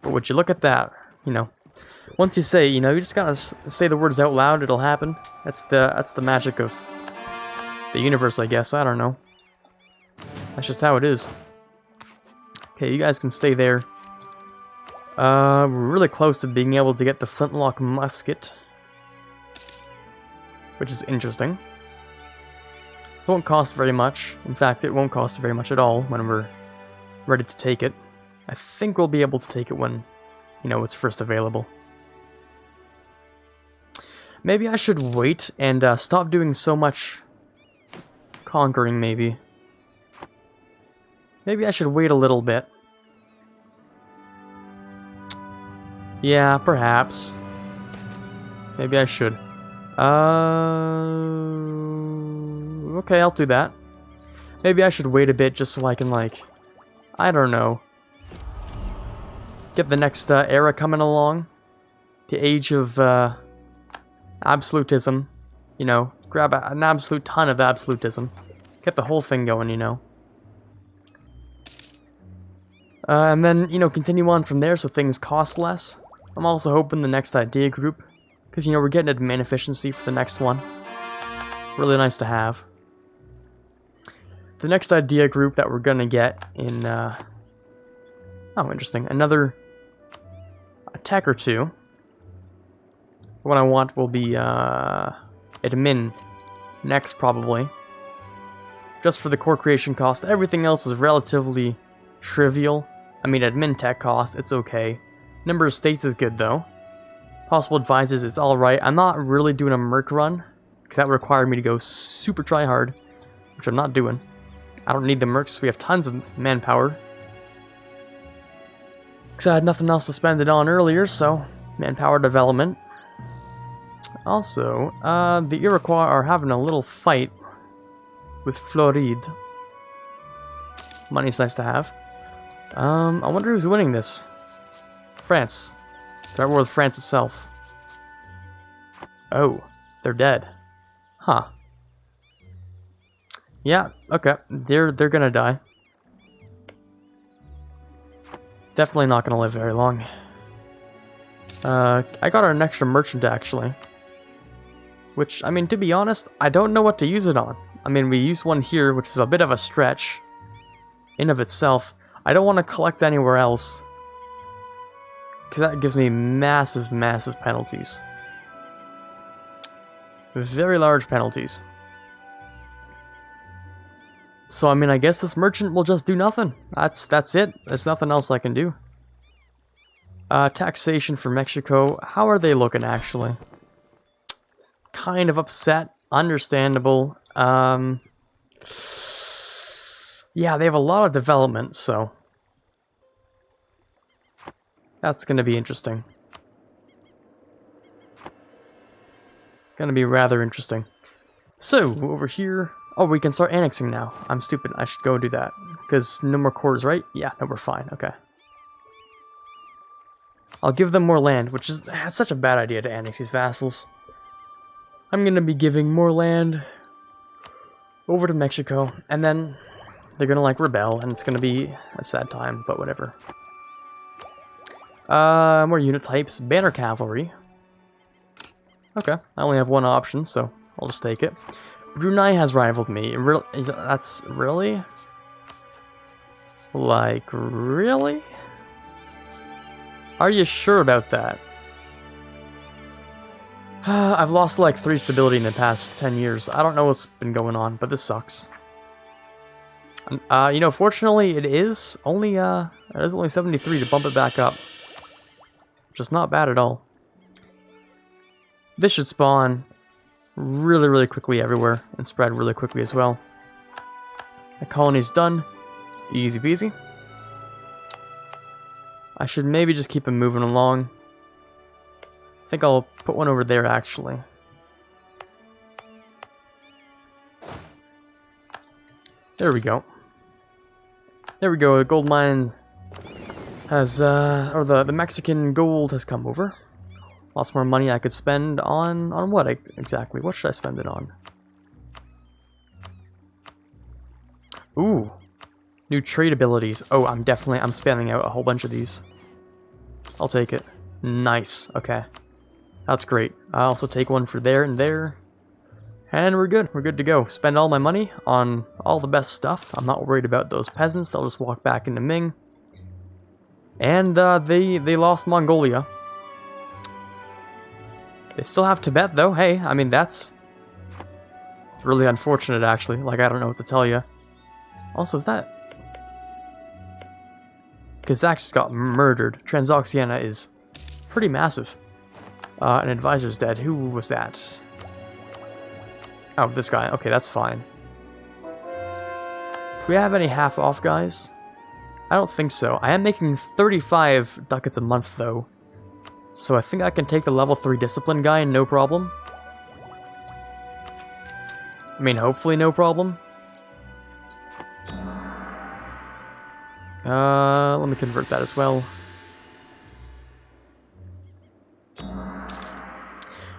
But would you look at that? You know, once you say, you know, you just gotta say the words out loud, it'll happen. That's the magic of the universe, I guess. I don't know. That's just how it is. Okay, you guys can stay there. We're really close to being able to get the flintlock musket, which is interesting. It won't cost very much. In fact, it won't cost very much at all when we're ready to take it. I think we'll be able to take it when, you know, it's first available. Maybe I should wait and stop doing so much conquering, maybe. Maybe I should wait a little bit. Yeah, perhaps. Maybe I should. Okay, I'll do that. Maybe I should wait a bit just so I can, like, I don't know, get the next era coming along. The age of absolutism. You know, grab an absolute ton of absolutism. Get the whole thing going, you know. And then, you know, continue on from there so things cost less. I'm also hoping the next idea group, because, you know, we're getting a demand efficiency for the next one. Really nice to have. The next idea group that we're gonna get in, oh, interesting, another tech or two. What I want will be, admin next, probably. Just for the core creation cost. Everything else is relatively trivial. I mean, admin tech cost, it's okay. Number of states is good, though. Possible advisors, it's alright. I'm not really doing a merc run, because that would require me to go super try hard, which I'm not doing. I don't need the mercs, we have tons of manpower. Because I had nothing else to spend it on earlier, so manpower development. Also, the Iroquois are having a little fight with Floride. Money's nice to have. I wonder who's winning this. France. They're at war with France itself. Oh, they're dead. Huh. Yeah, okay. They're gonna die. Definitely not gonna live very long. I got an extra merchant, actually. Which, I mean, to be honest, I don't know what to use it on. I mean, we use one here, which is a bit of a stretch in of itself. I don't want to collect anywhere else, because that gives me massive, massive penalties. Very large penalties. So, I mean, I guess this merchant will just do nothing. That's it. There's nothing else I can do. Taxation for Mexico. How are they looking, actually? Kind of upset. Understandable. Yeah, they have a lot of development, so that's gonna be interesting. Gonna be rather interesting. So, over here... Oh, we can start annexing now. I'm stupid. I should go do that. Because no more cores, right? Yeah, no, we're fine. Okay. I'll give them more land, which is such a bad idea to annex these vassals. I'm gonna be giving more land over to Mexico, and then they're gonna, like, rebel, and it's gonna be a sad time, but whatever. More unit types. Banner cavalry. Okay, I only have one option, so I'll just take it. Brunei has rivaled me. That's really? Like, really? Are you sure about that? I've lost like 3 stability in the past 10 years. I don't know what's been going on, but this sucks. You know, fortunately, it is only 73 to bump it back up, which is not bad at all. This should spawn really, really quickly everywhere and spread really quickly as well. The colony's done. Easy peasy. I should maybe just keep them moving along. I think I'll put one over there, actually. There we go. There we go. The gold mine has, or the Mexican gold has come over. Lots more money I could spend on what exactly? What should I spend it on? Ooh. New trade abilities. Oh, I'm spamming out a whole bunch of these. I'll take it. Nice. Okay. That's great. I'll also take one for there and there. And we're good. We're good to go. Spend all my money on all the best stuff. I'm not worried about those peasants. They'll just walk back into Ming. And they lost Mongolia. They still have Tibet, though. Hey, I mean, that's really unfortunate, actually. Like, I don't know what to tell you. Also, is that... Kazakh just got murdered. Transoxiana is pretty massive. An advisor's dead. Who was that? Oh, this guy. Okay, that's fine. Do we have any half-off guys? I don't think so. I am making 35 ducats a month, though. So I think I can take the level 3 discipline guy, no problem. I mean, hopefully no problem. Let me convert that as well.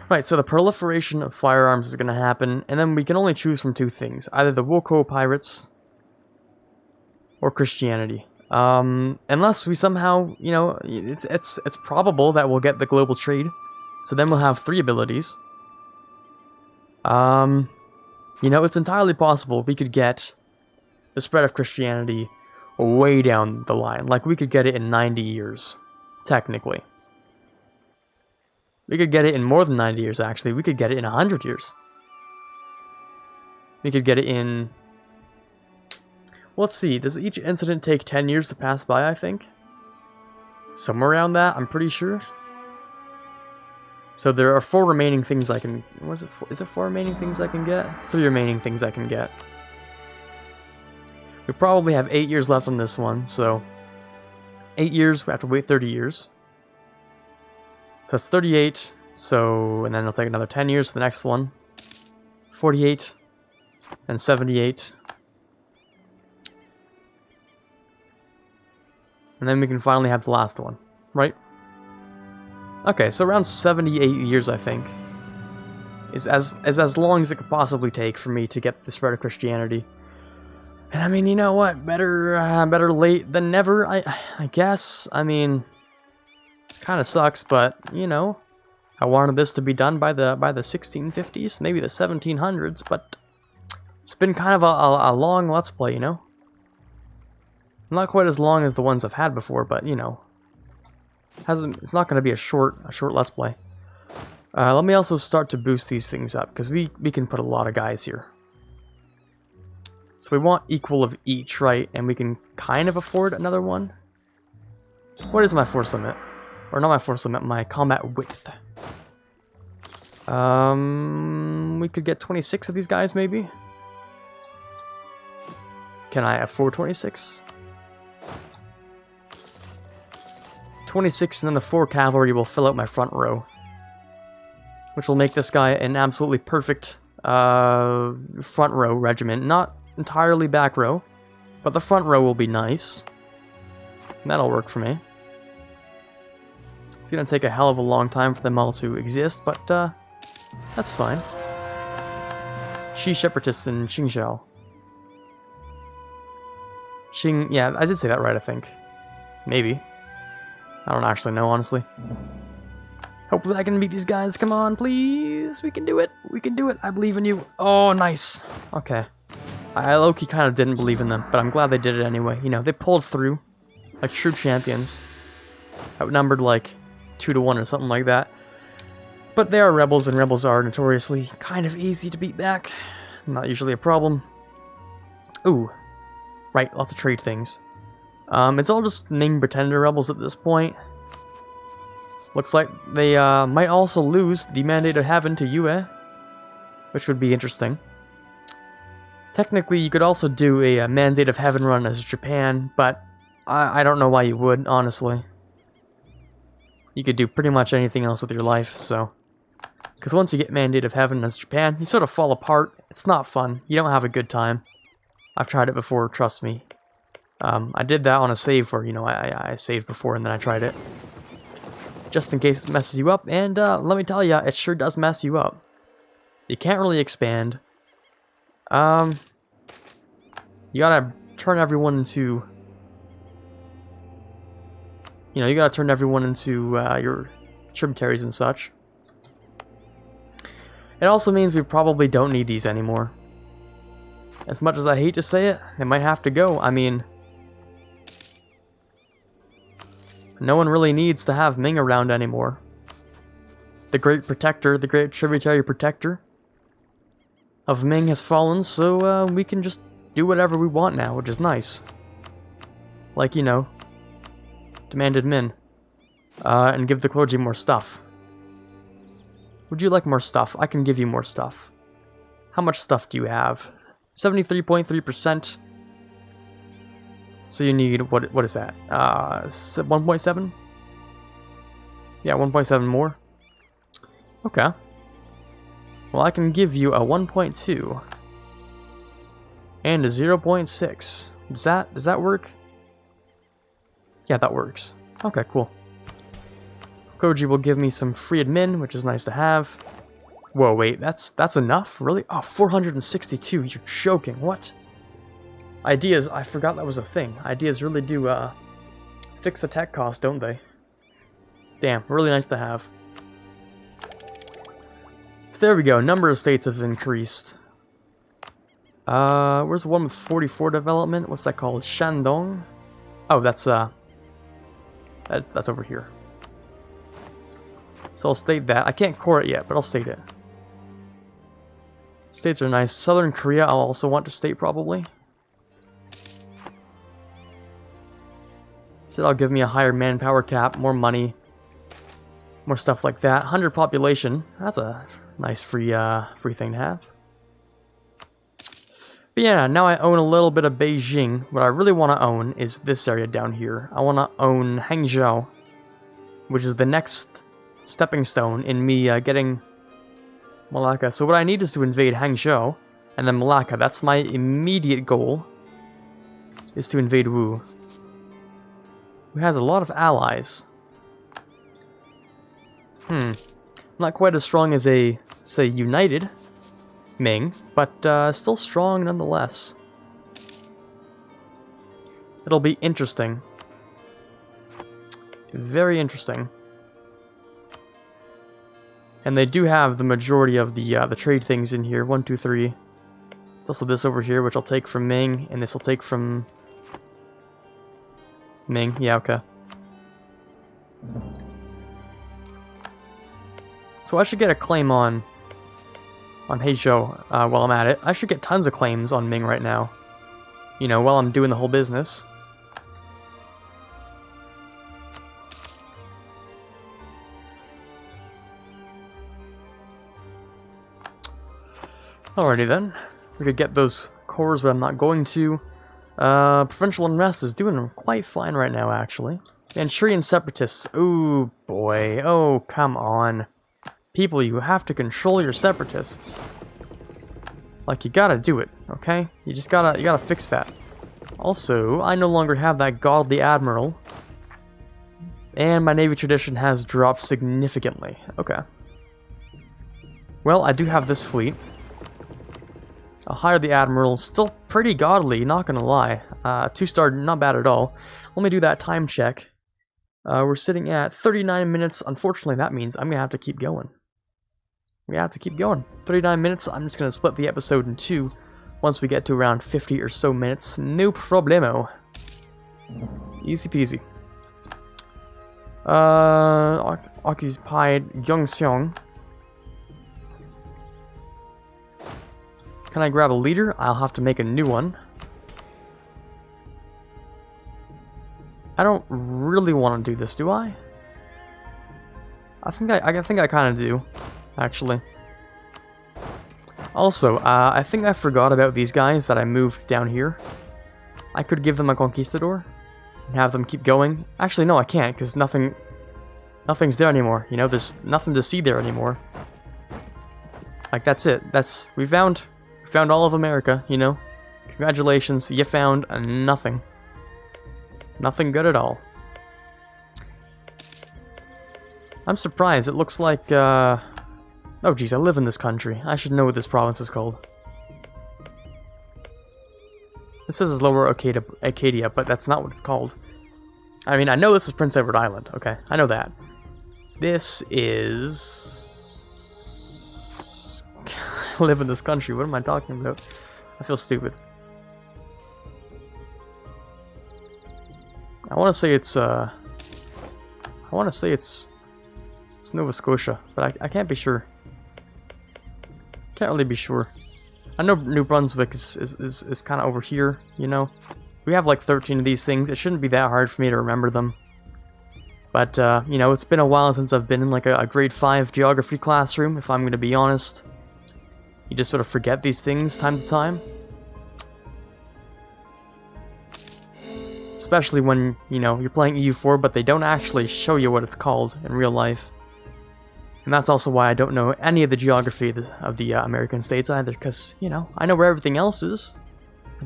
Right, so the proliferation of firearms is going to happen, and then we can only choose from two things. Either the Woko pirates or Christianity. Unless we somehow, you know, it's probable that we'll get the global trade. So then we'll have 3 abilities. You know, it's entirely possible we could get the spread of Christianity way down the line. Like, we could get it in 90 years, technically. We could get it in more than 90 years, actually. We could get it in 100 years. We could get it in... Let's see, does each incident take 10 years to pass by, I think? Somewhere around that, I'm pretty sure. So there are 4 remaining things I can... Was it 4? Is it 4 remaining things I can get? 3 remaining things I can get. We probably have 8 years left on this one, so... 8 years, we have to wait 30 years. So that's 38, so... And then it'll take another 10 years for the next one. 48, and 78. And then we can finally have the last one, right? Okay, so around 78 years, I think, is as long as it could possibly take for me to get the spread of Christianity. And I mean, you know what? Better late than never, I guess. I mean, kind of sucks, but you know, I wanted this to be done by the 1650s, maybe the 1700s, but it's been kind of a long Let's Play, you know. Not quite as long as the ones I've had before, but you know, it's not going to be a short Let's Play. Let me also start to boost these things up, because we can put a lot of guys here. So we want equal of each, right? And we can kind of afford another one. What is my force limit? Or not my force limit, my combat width. We could get 26 of these guys, maybe? Can I afford 26? 26, and then the 4 cavalry will fill out my front row. Which will make this guy an absolutely perfect front row regiment. Not entirely back row, but the front row will be nice. And that'll work for me. It's gonna take a hell of a long time for them all to exist, but that's fine. Shi Shepherdess and Qingxiao. Yeah, I did say that right, I think. Maybe. I don't actually know, honestly. Hopefully I can beat these guys. Come on, please. We can do it. We can do it. I believe in you. Oh, nice. Okay. I low-key kind of didn't believe in them, but I'm glad they did it anyway. You know, they pulled through like true champions. Outnumbered like 2 to 1 or something like that. But they are rebels, and rebels are notoriously kind of easy to beat back. Not usually a problem. Ooh. Right, lots of trade things. It's all just Ming pretender rebels at this point. Looks like they might also lose the Mandate of Heaven to Yue, which would be interesting. Technically, you could also do a Mandate of Heaven run as Japan, but I don't know why you would, honestly. You could do pretty much anything else with your life, so... Because once you get Mandate of Heaven as Japan, you sort of fall apart. It's not fun. You don't have a good time. I've tried it before, trust me. I did that on a save where, you know, I saved before and then I tried it. Just in case it messes you up, and let me tell you, it sure does mess you up. You can't really expand. You gotta turn everyone into... You know, you gotta turn everyone into your tributaries and such. It also means we probably don't need these anymore. As much as I hate to say it, it might have to go. I mean, no one really needs to have Ming around anymore. The great protector, the great tributary protector of Ming has fallen, so we can just do whatever we want now, which is nice. Like, you know, demand admin. And give the clergy more stuff. Would you like more stuff? I can give you more stuff. How much stuff do you have? 73.3%. So you need, what is that? 1.7? Yeah, 1.7 more. Okay. Well, I can give you a 1.2. And a 0.6. Does that work? Yeah, that works. Okay, cool. Koji will give me some free admin, which is nice to have. Whoa, wait, that's enough? Really? Oh, 462, you're joking, what? Ideas, I forgot that was a thing. Ideas really do, fix the tech cost, don't they? Damn, really nice to have. So there we go, number of states have increased. Where's the one with 44 development? What's that called? Shandong? Oh, that's over here. So I'll state that. I can't core it yet, but I'll state it. States are nice. Southern Korea I'll also want to state probably. So that'll give me a higher manpower cap, more money, more stuff like that. 100 population. That's a nice free thing to have. But yeah, now I own a little bit of Beijing. What I really want to own is this area down here. I want to own Hangzhou, which is the next stepping stone in me getting Malacca. So what I need is to invade Hangzhou, and then Malacca. That's my immediate goal, is to invade Wu, who has a lot of allies. Not quite as strong as a, say, united Ming, but still strong nonetheless. It'll be interesting. Very interesting. And they do have the majority of the trade things in here. 1, 2, 3. There's also this over here, which I'll take from Ming, and this will take from Ming. Yeah, okay. So I should get a claim on Heizhou while I'm at it. I should get tons of claims on Ming right now. You know, while I'm doing the whole business. Alrighty then. We could get those cores, but I'm not going to. Provincial unrest is doing quite fine right now, actually. Manchurian separatists. Ooh, boy. Oh, come on. People, you have to control your separatists. Like, you gotta do it, okay? You gotta fix that. Also, I no longer have that godly admiral. And my navy tradition has dropped significantly. Okay. Well, I do have this fleet. I'll hire the admiral. Still pretty godly, not gonna lie. 2-star, not bad at all. Let me do that time check. We're sitting at 39 minutes. Unfortunately, that means I'm gonna have to keep going. We have to keep going. 39 minutes. I'm just gonna split the episode in 2 once we get to around 50 or so minutes. No problemo. Easy peasy. Occupied Yongxiong. Can I grab a leader? I'll have to make a new one. I don't really want to do this, do I? I think I kind of do, actually. Also, I think I forgot about these guys that I moved down here. I could give them a conquistador and have them keep going. Actually, no, I can't, because nothing's there anymore. You know, there's nothing to see there anymore. Like, that's it. We found all of America, you know. Congratulations, you found nothing. Nothing good at all. I'm surprised. It looks like, oh geez, I live in this country. I should know what this province is called. This says it's Lower Acadia, but that's not what it's called. I mean, I know this is Prince Edward Island. Okay, I know that. This is... I live in this country. What am I talking about? I feel stupid. I want to say it's it's Nova Scotia, but I can't be sure. Can't really be sure. I know New Brunswick is kind of over here, you know. We have like 13 of these things. It shouldn't be that hard for me to remember them. But, you know, it's been a while since I've been in like a grade 5 geography classroom, if I'm going to be honest. You just sort of forget these things time to time. Especially when, you know, you're playing EU4, but they don't actually show you what it's called in real life. And that's also why I don't know any of the geography of the American states either, because, you know, I know where everything else is.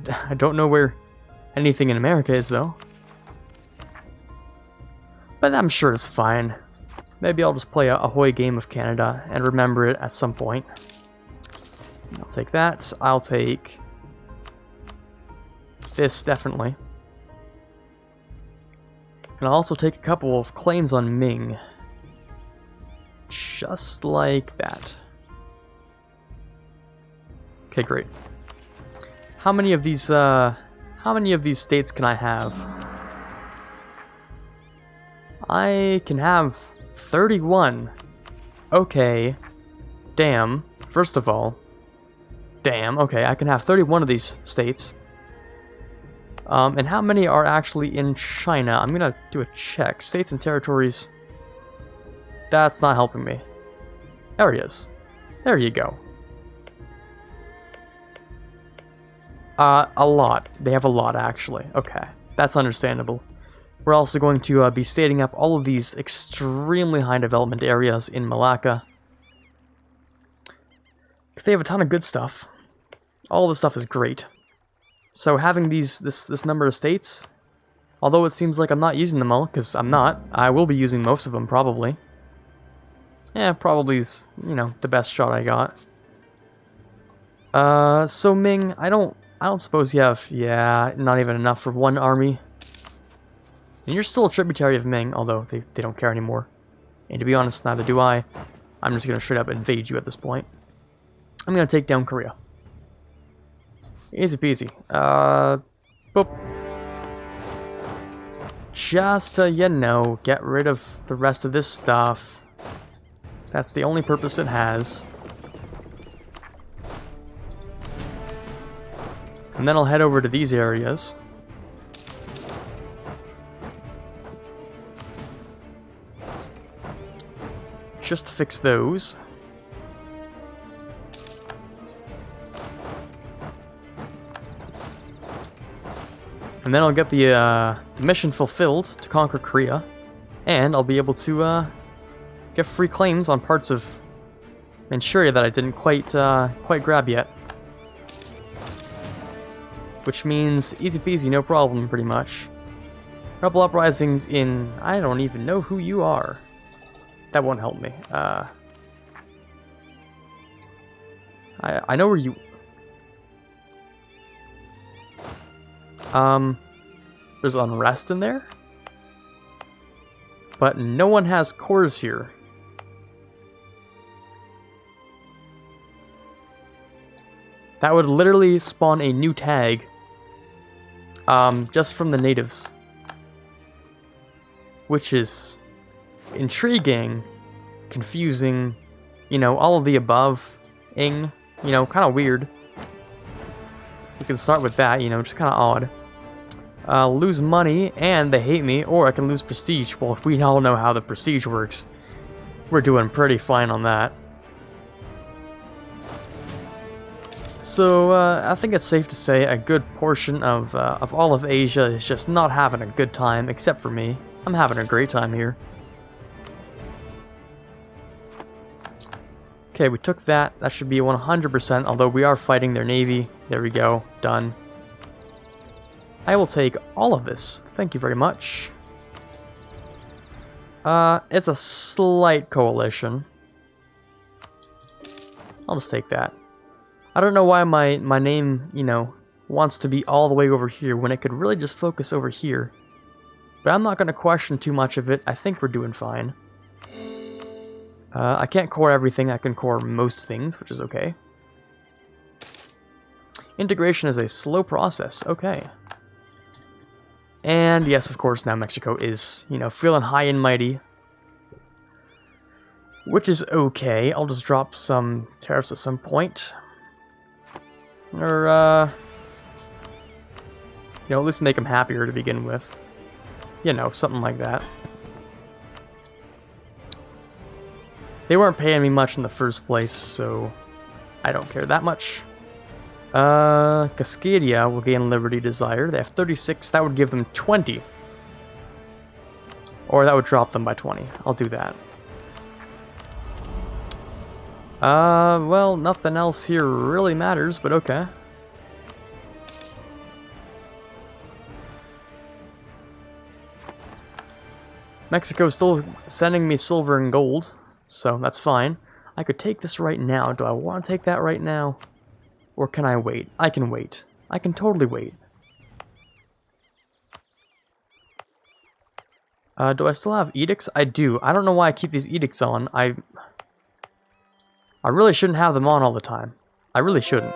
I don't know where anything in America is, though. But I'm sure it's fine. Maybe I'll just play a Ahoy game of Canada and remember it at some point. I'll take that. I'll take this, definitely. And I'll also take a couple of claims on Ming. Just like that. Okay, great. How many of these states can I have? I can have 31. Okay. Damn. First of all. Damn. Okay, I can have 31 of these states. And how many are actually in China? I'm gonna do a check. States and territories. That's not helping me. There he is. There you go. A lot. They have a lot, actually. Okay. That's understandable. We're also going to be stating up all of these extremely high development areas in Malacca. Because they have a ton of good stuff. All the stuff is great. So having this number of states, although it seems like I'm not using them all, because I'm not, I will be using most of them, probably. Yeah, probably is, you know, the best shot I got. So Ming, I don't suppose you have, yeah, not even enough for one army. And you're still a tributary of Ming, although they don't care anymore. And to be honest, neither do I. I'm just gonna straight up invade you at this point. I'm gonna take down Korea. Easy peasy. Boop. Just so you know, get rid of the rest of this stuff. That's the only purpose it has. And then I'll head over to these areas. Just to fix those. And then I'll get the mission fulfilled to conquer Korea. And I'll be able to get free claims on parts of Manchuria that I didn't quite grab yet. Which means easy peasy, no problem, pretty much. Rebel uprisings in... I don't even know who you are. That won't help me. I know where you... There's unrest in there? But no one has cores here. That would literally spawn a new tag. Just from the natives. Which is intriguing, confusing, you know, all of the above-ing, you know, kind of weird. We can start with that, you know, just kind of odd. Lose money, and they hate me, or I can lose prestige. Well, we all know how the prestige works. We're doing pretty fine on that. So, I think it's safe to say a good portion of all of Asia is just not having a good time, except for me. I'm having a great time here. Okay, we took that. That should be 100%, although we are fighting their navy. There we go. Done. I will take all of this. Thank you very much. It's a slight coalition. I'll just take that. I don't know why my name, you know, wants to be all the way over here when it could really just focus over here. But I'm not going to question too much of it. I think we're doing fine. I can't core everything. I can core most things, which is okay. Integration is a slow process. Okay. And yes, of course, now Mexico is, you know, feeling high and mighty. Which is okay. I'll just drop some tariffs at some point. Or, you know, at least make them happier to begin with. You know, something like that. They weren't paying me much in the first place, so I don't care that much. Cascadia will gain Liberty Desire. They have 36. That would give them 20. Or that would drop them by 20. I'll do that. Well, nothing else here really matters, but okay. Mexico's still sending me silver and gold, so that's fine. I could take this right now. Do I want to take that right now? Or can I wait? I can wait. I can totally wait. Do I still have edicts? I do. I don't know why I keep these edicts on. I really shouldn't have them on all the time. I really shouldn't.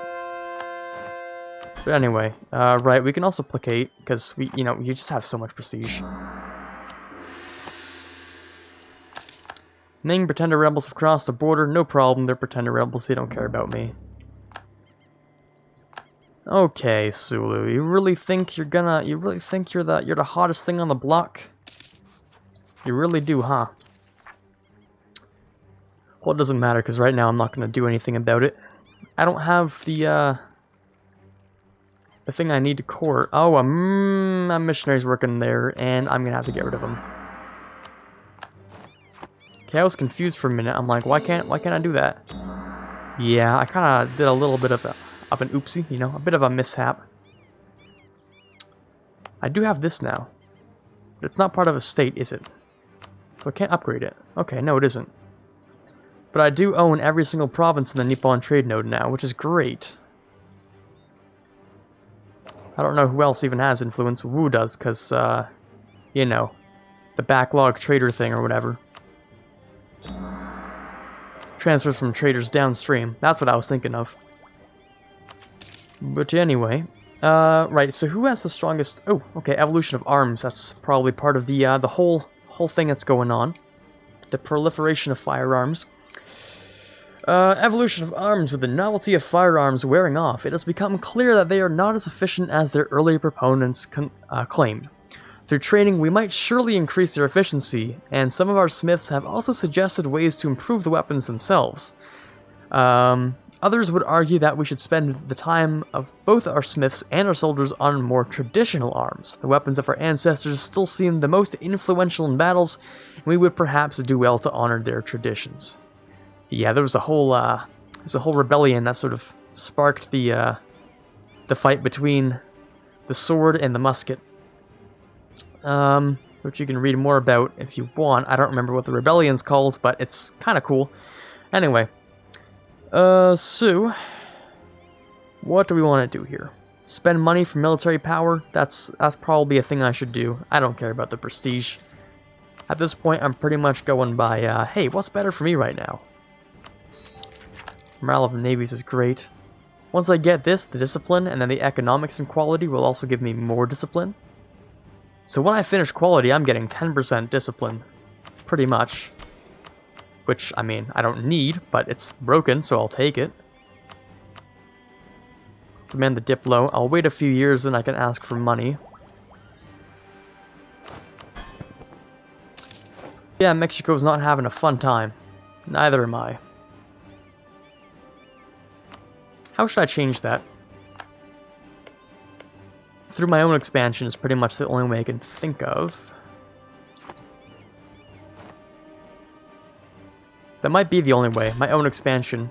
But anyway, right, we can also placate, because we, you know, you just have so much prestige. Ming pretender rebels have crossed the border. No problem. They're pretender rebels. They don't care about me. Okay, Sulu. You really think you're gonna? You really think you're the hottest thing on the block? You really do, huh? Well, it doesn't matter because right now I'm not gonna do anything about it. I don't have the thing I need to core. Oh, a missionary's working there, and I'm gonna have to get rid of him. Okay, I was confused for a minute. I'm like, why can't I do that? Yeah, I kind of did a little bit of an oopsie, you know, a bit of a mishap. I do have this now, but it's not part of a state, is it? So I can't upgrade it. Okay, no, it isn't. But I do own every single province in the Nippon trade node now, which is great. I don't know who else even has influence. Wu does, because, you know, the backlog trader thing or whatever. Transfers from traders downstream. That's what I was thinking of. But anyway, right. So who has the strongest? Oh, okay. Evolution of arms. That's probably part of the whole thing that's going on. The proliferation of firearms. Evolution of arms. With the novelty of firearms wearing off, it has become clear that they are not as efficient as their earlier proponents claimed. Through training, we might surely increase their efficiency, and some of our smiths have also suggested ways to improve the weapons themselves. Others would argue that we should spend the time of both our smiths and our soldiers on more traditional arms. The weapons of our ancestors still seem the most influential in battles, and we would perhaps do well to honor their traditions. Yeah, there was a whole rebellion that sort of sparked the fight between the sword and the musket. Which you can read more about if you want. I don't remember what the rebellion's called, but it's kind of cool. Anyway, so what do we want to do here? Spend money for military power? That's probably a thing I should do. I don't care about the prestige. At this point, I'm pretty much going by, hey, what's better for me right now? Morale of the navies is great. Once I get this, the discipline, and then the economics and quality will also give me more discipline. So when I finish quality, I'm getting 10% discipline, pretty much. Which, I mean, I don't need, but it's broken, so I'll take it. Demand the Diplo. I'll wait a few years, then I can ask for money. Yeah, Mexico's not having a fun time. Neither am I. How should I change that? Through my own expansion is pretty much the only way I can think of. That might be the only way, my own expansion.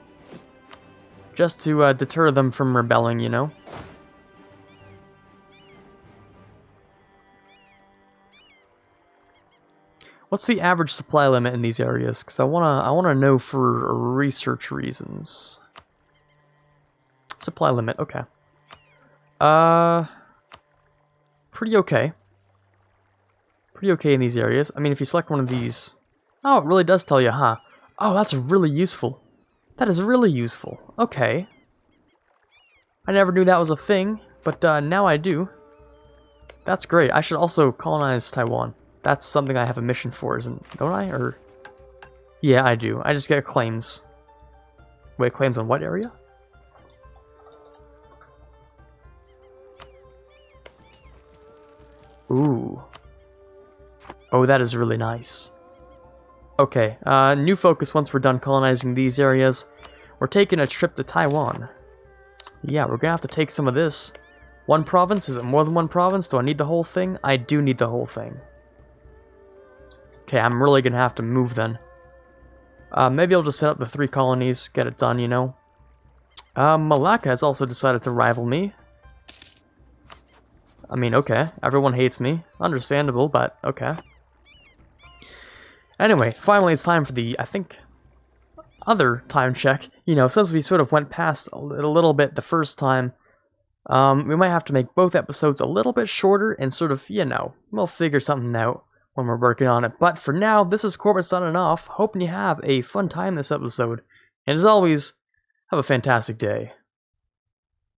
Just to deter them from rebelling, you know? What's the average supply limit in these areas? Because I wanna know for research reasons. Supply limit, okay. Pretty okay. pretty okay in these areas. I mean, if you select one of these... Oh, it really does tell you, huh? Oh, that's really useful. That is really useful. Okay. I never knew that was a thing, but now I do. That's great. I should also colonize Taiwan. That's something I have a mission for, don't I? Or... Yeah, I do. I just get claims. Wait, claims on what area? Ooh. Oh, that is really nice. Okay, new focus once we're done colonizing these areas. We're taking a trip to Taiwan. Yeah, we're gonna have to take some of this. One province? Is it more than one province? Do I need the whole thing? I do need the whole thing. Okay, I'm really gonna have to move then. Maybe I'll just set up the 3 colonies, get it done, you know. Malacca has also decided to rival me. I mean, okay, everyone hates me. Understandable, but okay. Anyway, finally it's time for the, I think, other time check. You know, since we sort of went past a little bit the first time, we might have to make both episodes a little bit shorter and sort of, you know, we'll figure something out when we're working on it. But for now, this is Quarbit signing off, hoping you have a fun time this episode. And as always, have a fantastic day.